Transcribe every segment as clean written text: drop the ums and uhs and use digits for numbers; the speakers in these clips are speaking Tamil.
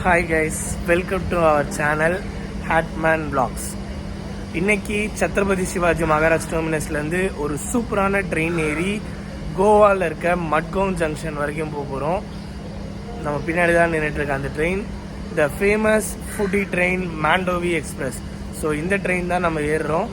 Hi guys, welcome to our channel ஹேட்மேன் Vlogs. இன்னைக்கு சத்ரபதி சிவாஜி மகாராஜ் டெர்மினஸ்லேருந்து ஒரு சூப்பரான ட்ரெயின் ஏறி கோவாவில் இருக்க மட்கவுன் ஜங்ஷன் வரைக்கும் போக போகிறோம். நம்ம பின்னாடி தான் நின்றுட்டுருக்க அந்த train the famous foodie train Mandovi express. So இந்த ட்ரெயின் தான் நம்ம ஏறுறோம்.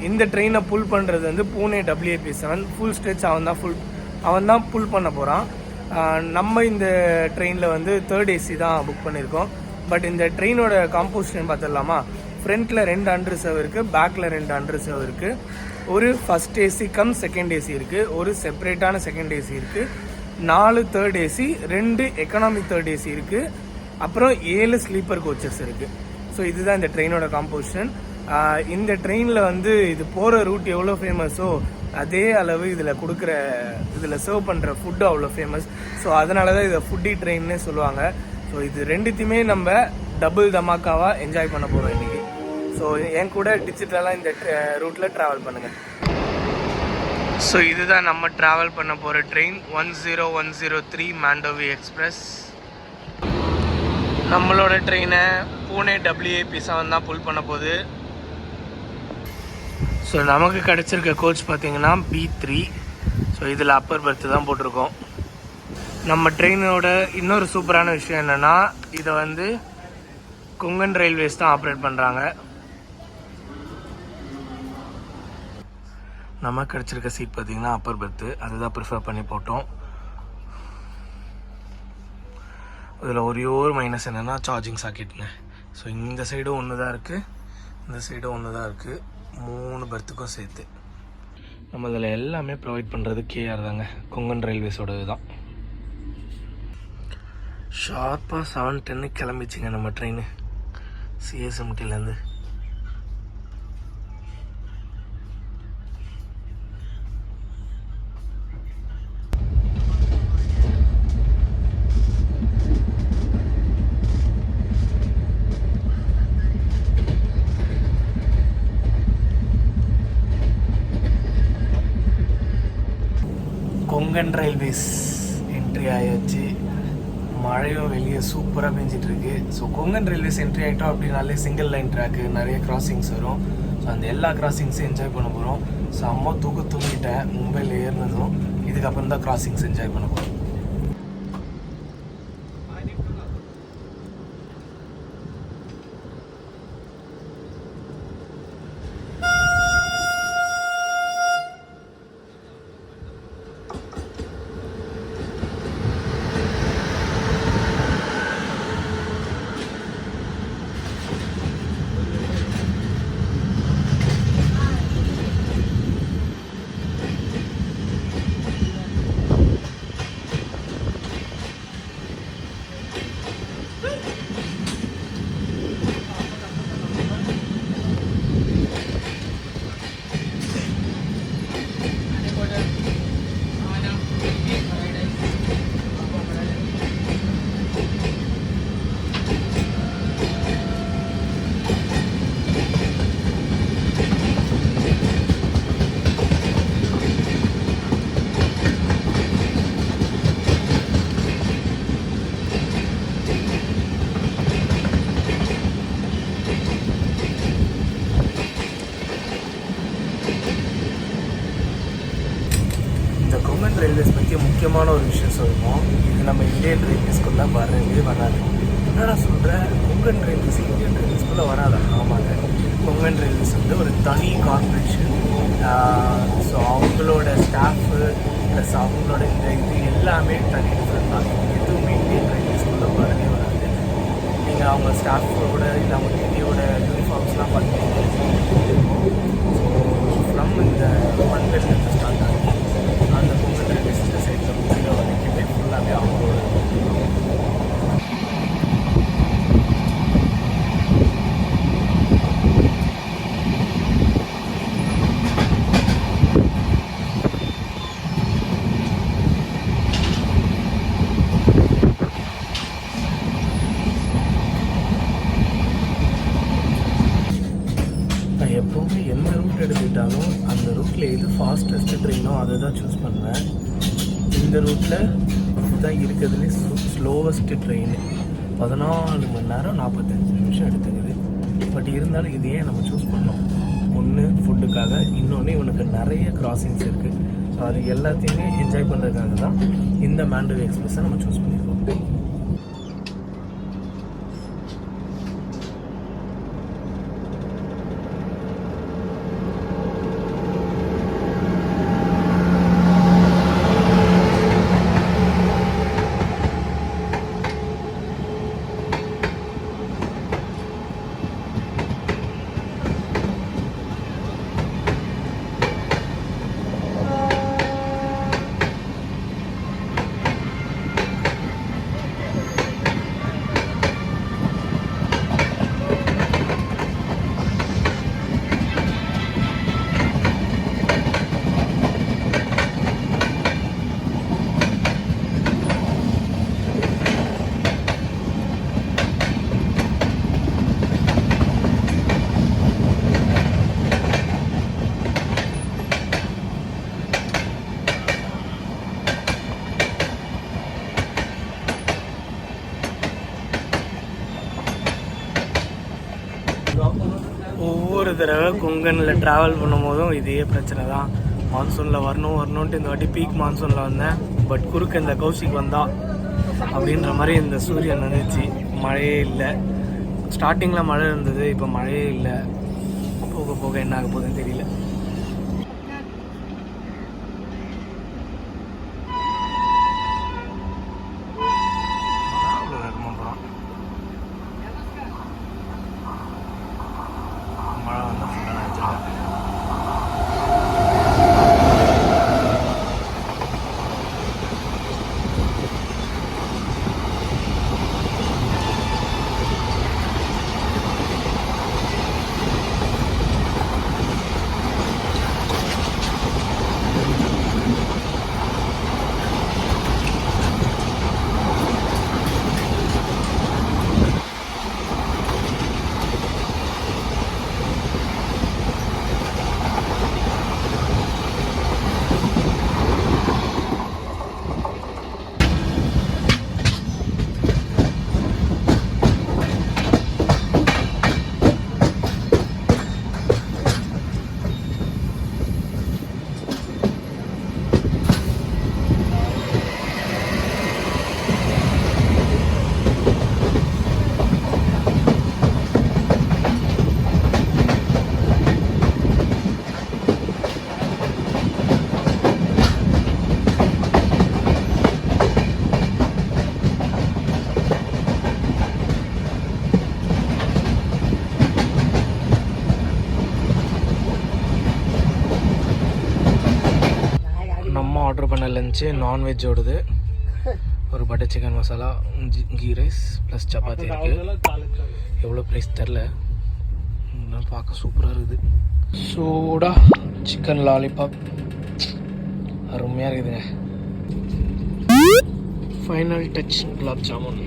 இந்த ட்ரெயினை புல் பண்ணுறது வந்து பூனே WAP7 ஃபுல் ஸ்ட்ரெச் அவன் தான் புல் பண்ண போகிறான். நம்ம இந்த ட்ரெயினில் வந்து 3rd AC தான் புக் பண்ணியிருக்கோம். பட் இந்த ட்ரெயினோட காம்போசிஷன் பார்த்துடலாமா? ஃப்ரண்ட்டில் 2 அன்ரிசர்வ் இருக்குது, பேக்கில் 2 அன்ரிசர்வ் இருக்குது, ஒரு first AC come second AC இருக்குது, ஒரு செப்பரேட்டான செகண்ட் AC இருக்குது, 4 3rd AC, 2 economic 3rd AC இருக்குது, அப்புறம் 7 ஸ்லீப்பர் கோச்சஸ் இருக்குது. ஸோ இதுதான் இந்த ட்ரெயினோட காம்போசிஷன். இந்த ட்ரெயினில் வந்து இது போகிற ரூட் எவ்வளோ ஃபேமஸோ அதே அளவு இதில் சர்வ் பண்ணுற ஃபுட்டு அவ்வளோ ஃபேமஸ். ஸோ அதனால தான் இதை ஃபுட்டி ட்ரெயின்னே சொல்லுவாங்க. ஸோ இது ரெண்டுத்தையுமே நம்ம டபுள் தமாக்காவாக என்ஜாய் பண்ண போகிறோம் இன்றைக்கி. ஸோ என் கூட டிஜிட்டலாக இந்த ரூட்டில் ட்ராவல் பண்ணுங்கள். ஸோ இதுதான் நம்ம ட்ராவல் பண்ண போகிற ட்ரெயின் 10103 மாண்டோவி எக்ஸ்பிரஸ். நம்மளோட ட்ரெயினை பூனே WAP7 தான் புல் பண்ண போகுது. ஸோ நமக்கு கிடச்சிருக்க கோச் பார்த்திங்கன்னா B3. ஸோ இதில் அப்பர் பர்த்து தான் போட்டிருக்கோம். நம்ம ட்ரெயினோட இன்னொரு சூப்பரான விஷயம் என்னென்னா, இதை வந்து கொங்கன் ரயில்வேஸ் தான் ஆப்ரேட் பண்ணுறாங்க. நமக்கு கிடச்சிருக்க சீட் பார்த்திங்கன்னா அப்பர் பர்த்து, அதுதான் ப்ரிஃபர் பண்ணி போட்டோம். இதில் ஒரே ஒரு மைனஸ் என்னென்னா சார்ஜிங் சாக்கெட்டுங்க. ஸோ இந்த சைடும் ஒன்று தான் இருக்குது, இந்த சைடும் ஒன்று தான் இருக்குது, 3 பர்த்துக்கும் சேர்த்து. நம்ம இதில் எல்லாமே ப்ரொவைட் பண்ணுறது KR தாங்க, கொங்கன் ரயில்வேஸோட இதுதான். ஷார்ப்பாக 7:10 கிளம்பிச்சிங்க நம்ம ட்ரெயின் CSMTலேருந்து. கொங்கன் ரயில்வேஸ் என்ட்ரி ஆயாச்சு. மழையும் வெளியே சூப்பராக பெஞ்சிட்ருக்கு. ஸோ கொங்கன் ரயில்வேஸ் என்ட்ரி ஆகிட்டோம் அப்படின்னாலே சிங்கிள் லைன் ட்ராக்கு, நிறைய கிராசிங்ஸ் வரும். ஸோ அந்த எல்லா கிராசிங்ஸும் என்ஜாய் பண்ண போகிறோம். ஸோ அம்மா தூங்கிட்டேன் மும்பையில் ஏறினதும். இதுக்கப்புறம் தான் கிராசிங்ஸ் என்ஜாய் பண்ண போகிறோம். ரயில்வேஸ் பற்றி முக்கியமான ஒரு விஷயம் சொல்லணும். இது நம்ம இந்தியன் ரயில்வேஸ்குள்ளே வரவே வராது. என்னடா சொல்கிறேன், கொங்கன் ரயில்வேஸ் இந்தியன் ரயில்வேஸ்குள்ளே வராதா? ஆமாங்க, கொங்கன் ரயில்வேஸ் வந்து ஒரு தனி கார்பரேஷன். ஸோ அவங்களோட ஸ்டாஃபு ப்ளஸ் அவங்களோட இது எல்லாமே தனி டிஃப்ரெண்ட் தான். எதுவுமே இந்தியன் ரயில்வேஸ்குள்ளே வரவே வராது. நீங்கள் அவங்க ஸ்டாஃபோட இல்லை அவங்க டிடியோட யூனிஃபார்ம்ஸ்லாம் பார்த்தீங்கன்னா ஸோ ஃப்ரம் இந்த மண்ணிலிருந்து ஸ்டார்ட் ஆகும். அந்த கொங்கன் ரயில்வேஸ் சைடில் முக்கிய வரைக்குமே ஃபுல்லாகவே அவங்களோட. எப்போவுமே எந்த ரூட் எடுத்துக்கிட்டாலும் அந்த ரூட்டில் எது ஃபாஸ்டஸ்ட் ட்ரெயினோ அதை தான் சூஸ் பண்ணுவேன். இந்த ரூட்டில் இதுதான் இருக்கிறதுலே ஸ்லோவஸ்ட் ட்ரெயின். 14 மணி நேரம் 45 நிமிஷம் எடுத்துக்குது. பட் இருந்தாலும் இது ஏன் நம்ம சூஸ் பண்ணோம்? ஒன்று ஃபுட்டுக்காக, இன்னொன்று இவனுக்கு நிறைய கிராசிங்ஸ் இருக்குது. ஸோ அது எல்லாத்தையுமே என்ஜாய் பண்ணுறதுக்காக தான் இந்த மாண்டவி எக்ஸ்பிரஸை நம்ம சூஸ் பண்ணியிருக்கோம். ஒவ்வொரு தடவை கொங்கனில் ட்ராவல் பண்ணும் போதும் இதே பிரச்சனை தான். மான்சூனில் வரணுன்ட்டு இந்த வாட்டி பீக் மான்சூனில் வந்தேன். பட் குறுக்க இந்த கௌசிக் வந்தா அப்படின்ற மாதிரி இந்த சூரியன் வந்துச்சு. மழையே இல்லை. ஸ்டார்டிங்கில் மழை இருந்தது, இப்போ மழையே இல்லை. போக போக என்ன ஆக போகுதுன்னு தெரியல. ஆர்டர் பண்ண லஞ்சு நான்வெஜ்ஜோடது. ஒரு butter chicken masala, key rice plus chapati இருக்குது. எவ்வளோ ப்ரைஸ் தெரில, பார்க்க சூப்பராக இருக்குது. சூடா சிக்கன் லாலிபாப் அருமையாக இருக்குதுங்க. Final touch gulab jamun.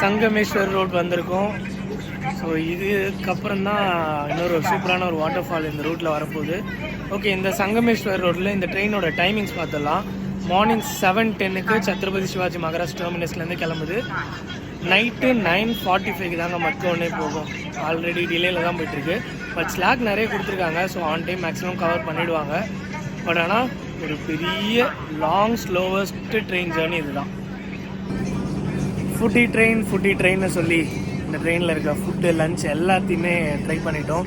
Sangameshwar road வந்திருக்கோம். ஸோ இதுக்கப்புறம் தான் இன்னொரு சூப்பரான ஒரு வாட்டர் ஃபால் இந்த ரூட்டில் வரப்போகுது. ஓகே, இந்த சங்கமேஸ்வர் ரோட்டில் இந்த ட்ரெயினோட டைமிங்ஸ் பார்த்துடலாம். மார்னிங் 7:10 சத்ரபதி சிவாஜி மகாராஜ் டெர்மினஸ்லேருந்து கிளம்புது. நைட்டு 9:45 தாங்க மட்கவுனே போகும். ஆல்ரெடி டிலேயில் தான் போயிட்டுருக்கு. பட் ஸ்லாக் நிறைய கொடுத்துருக்காங்க. So on time maximum cover பண்ணிவிடுவாங்க. பட் ஆனால் ஒரு பெரிய லாங் ஸ்லோவஸ்ட் ட்ரெயின் ஜேர்னி இதுதான். ஃபுட்டி ட்ரெயின்னு சொல்லி இந்த ட்ரெயினில் இருக்க ஃபுட்டு லன்ச் எல்லாத்தையுமே ட்ரை பண்ணிட்டோம்.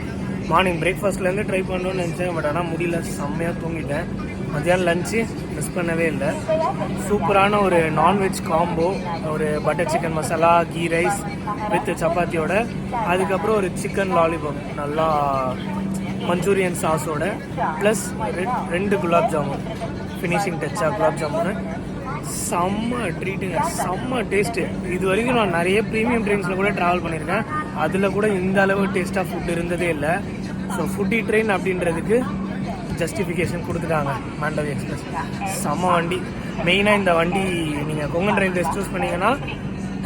மார்னிங் பிரேக்ஃபாஸ்ட்லேருந்து ட்ரை பண்ணணும்னு நினச்சேன், பட் ஆனால் முடியல, செம்மையாக தூங்கிட்டேன். மத்தியானம் லஞ்சு மிஸ் பண்ணவே இல்லை. சூப்பரான ஒரு நான்வெஜ் காம்போ, ஒரு butter chicken masala, key rice with சப்பாத்தியோட, அதுக்கப்புறம் ஒரு சிக்கன் லாலிபாப் நல்லா மஞ்சூரியன் சாஸோட, ப்ளஸ் 2 குலாப் ஜாமுன், ஃபினிஷிங் டச்சா குலாப் ஜாமுன். செம்ம ட்ரீட்டுங்க, செம்ம டேஸ்ட்டு. இது வரைக்கும் நான் நிறைய ப்ரீமியம் ட்ரெயின்ஸில் கூட ட்ராவல் பண்ணியிருக்கேன், அதில் கூட இந்த அளவு டேஸ்ட்டாக ஃபுட் இருந்ததே இல்லை. ஸோ ஃபுட்டி ட்ரெயின் அப்படின்றதுக்கு ஜஸ்டிஃபிகேஷன் கொடுத்துட்டாங்க மாண்டவி எக்ஸ்பிரஸ். செம்ம வண்டி. மெயினாக இந்த வண்டி நீங்கள் கொங்கன் ரயில்வேஸ் சூஸ் பண்ணிங்கன்னா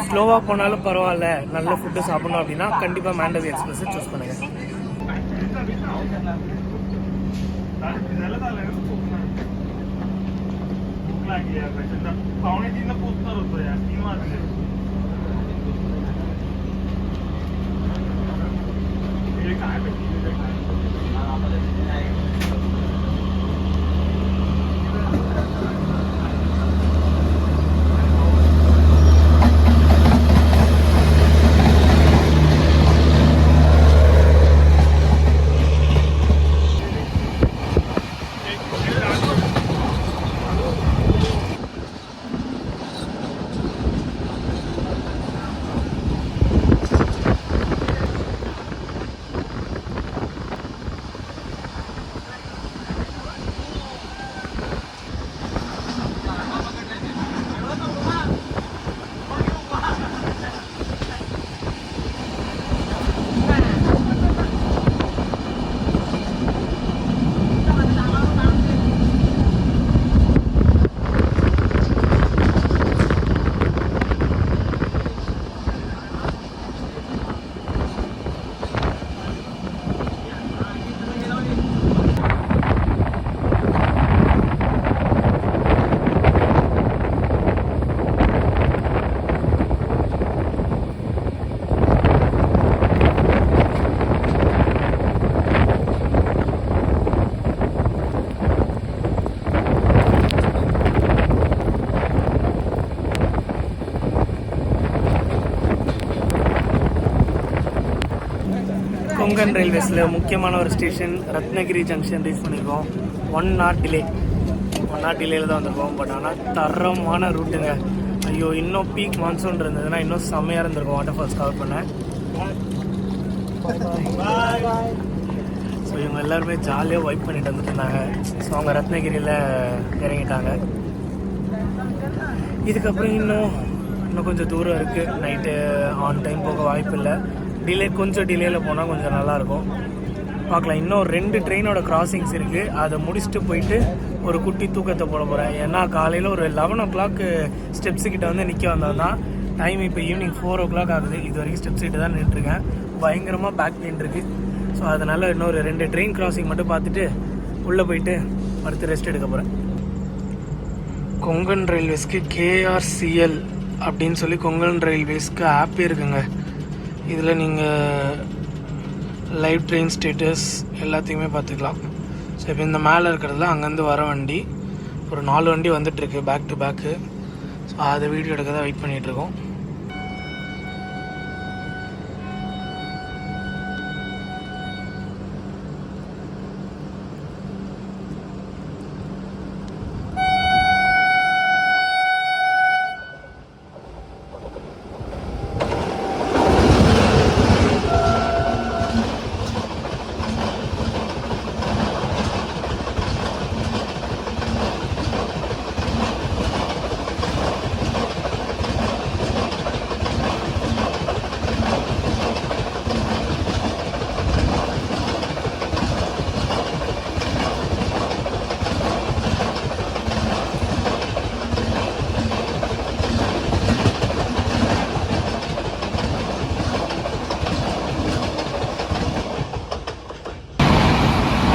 ஸ்லோவாக போனாலும் பரவாயில்ல, நல்ல ஃபுட்டு சாப்பிடணும் அப்படின்னா கண்டிப்பாக மாண்டவி எக்ஸ்பிரஸை சூஸ் பண்ணுங்கள். पावणे 3 पोचणार होतो यार, 3 वाजले. काय கொங்கன் ரயில்வேஸில் முக்கியமான ஒரு ஸ்டேஷன் ரத்னகிரி ஜங்ஷன் ரீச் பண்ணியிருக்கோம். 1 hour டிலேயில் தான் வந்திருக்கோம். பட் ஆனால் தரமான ரூட்டுங்க. ஐயோ, இன்னும் பீக் மான்சூன் இருந்ததுன்னா இன்னும் செம்மையாக இருந்திருக்கும் வாட்டர் ஃபால்ஸ் கவர் பண்ண. ஸோ இவங்க எல்லாருமே ஜாலியாக வைப் பண்ணிட்டு வந்துட்டு இருந்தாங்க. ஸோ அவங்க ரத்னகிரியில் இறங்கிட்டாங்க. இதுக்கப்புறம் இன்னும் கொஞ்சம் தூரம் இருக்குது. நைட்டு ஆன் டைம் போக வாய்ப்பு இல்லை. கொஞ்சம் டிலேயில் போனால் கொஞ்சம் நல்லாயிருக்கும். பார்க்கலாம். இன்னும் 2 ட்ரெயினோட கிராசிங்ஸ் இருக்குது. அதை முடிச்சுட்டு போயிட்டு ஒரு குட்டி தூக்கத்தை போட போகிறேன். ஏன்னா காலையில் ஒரு 11 o'clock ஸ்டெப்ஸுக்கிட்ட வந்து நிற்க வந்தோம்னா டைம் இப்போ ஈவினிங் 4 o'clock ஆகுது. இது வரைக்கும் ஸ்டெப்ஸ் கிட்ட தான் நின்றுருக்கேன். பயங்கரமாக பேக் பெயின் இருக்குது. ஸோ அதனால் இன்னொரு 2 ட்ரெயின் கிராசிங் மட்டும் பார்த்துட்டு உள்ளே போயிட்டு அடுத்து ரெஸ்ட் எடுக்க போகிறேன். கொங்கன் ரயில்வேஸ்க்கு KRCL அப்படின்னு சொல்லி கொங்கன் ரயில்வேஸ்க்கு ஆப்பே இருக்குங்க. இதில் நீங்கள் லைவ் ட்ரெயின் ஸ்டேட்டஸ் எல்லாத்தையுமே பார்த்துக்கலாம். ஸோ இப்போ இந்த மேலே இருக்கிறதுல அங்கேருந்து வர வண்டி ஒரு 4 வண்டி வந்துட்டுருக்கு பேக் டு பேக்கு. ஸோ அதை வீடியோ எடுக்க தான் வெயிட் பண்ணிகிட்ருக்கோம்.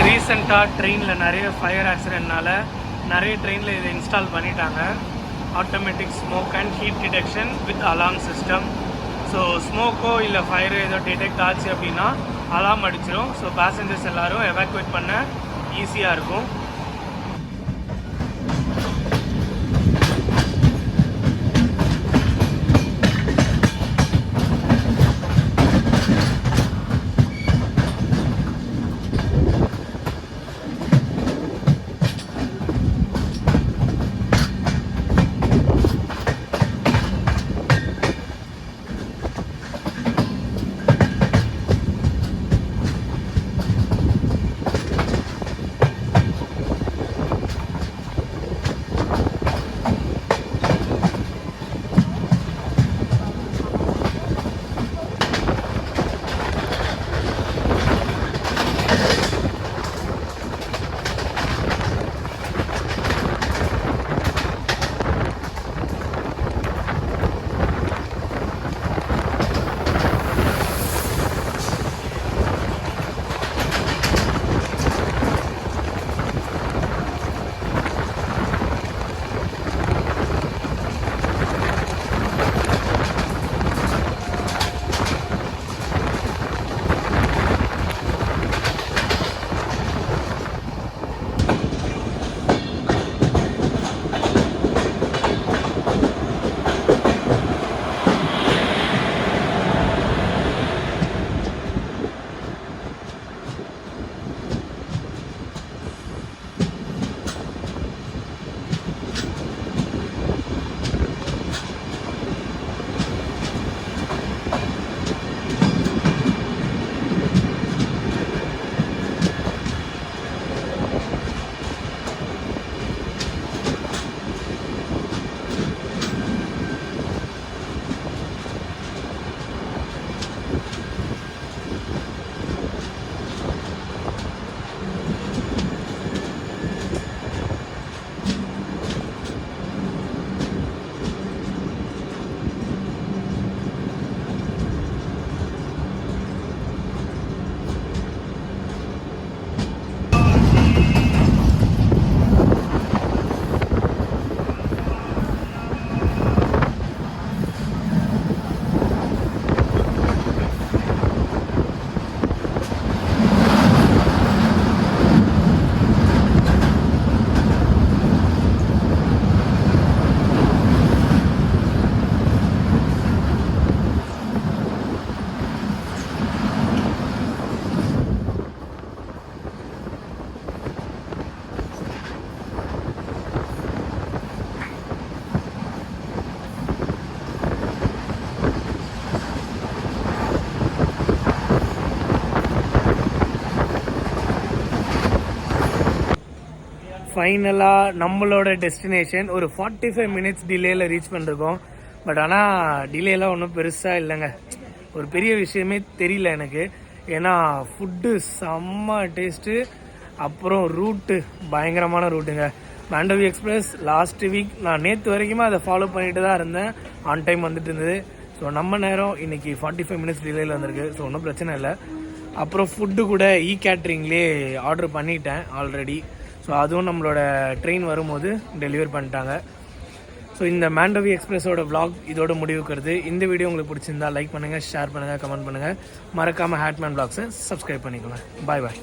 ரீசெண்டாக ட்ரெயினில் நிறைய ஃபயர் ஆக்சிடென்ட்னால நிறைய ட்ரெயினில் இதை இன்ஸ்டால் பண்ணிட்டாங்க. Automatic smoke and heat detection with alarm system. So ஸ்மோக்கோ இல்லை ஃபயரோ ஏதோ டிடெக்ட் ஆச்சு அப்படின்னா அலார்ம் அடிச்சிடும். ஸோ பேசஞ்சர்ஸ் எல்லோரும் எவாக்குவேட் பண்ண ஈஸியாக இருக்கும். ஃபைனலாக நம்மளோட டெஸ்டினேஷன் ஒரு 45 மினிட்ஸ் டிலேயில் ரீச் பண்ணிருக்கோம். பட் ஆனால் டிலேலாம் ஒன்றும் பெருசாக இல்லைங்க, ஒரு பெரிய விஷயமே தெரியல எனக்கு. ஏன்னா ஃபுட்டு செம்ம டேஸ்ட்டு, அப்புறம் ரூட்டு பயங்கரமான ரூட்டுங்க. மாண்டவி எக்ஸ்பிரஸ் லாஸ்ட் வீக் நான் நேற்று வரைக்குமே அதை ஃபாலோ பண்ணிட்டு தான் இருந்தேன், ஆன் டைம் வந்துட்டு இருந்தது. ஸோ நம்ம நேரம் இன்னைக்கு 45 மினிட்ஸ் டிலேயில் வந்திருக்கு. ஸோ ஒன்றும் பிரச்சனை இல்லை. அப்புறம் ஃபுட்டு கூட கேட்ரிங்லேயே ஆர்டர் பண்ணிட்டேன் ஆல்ரெடி. ஸோ அதுவும் நம்மளோட ட்ரெயின் வரும்போது டெலிவர் பண்ணிட்டாங்க. ஸோ இந்த மாண்டவி எக்ஸ்பிரஸோட vlog இதோட முடிவுக்கு வருது. இந்த வீடியோ உங்களுக்கு பிடிச்சிருந்தா லைக் பண்ணுங்கள், ஷேர் பண்ணுங்கள், கமெண்ட் பண்ணுங்கள். மறக்காமல் ஹேட்மேன் vlogs-ஐ சப்ஸ்கிரைப் பண்ணிக்கோங்க. பாய் பாய்.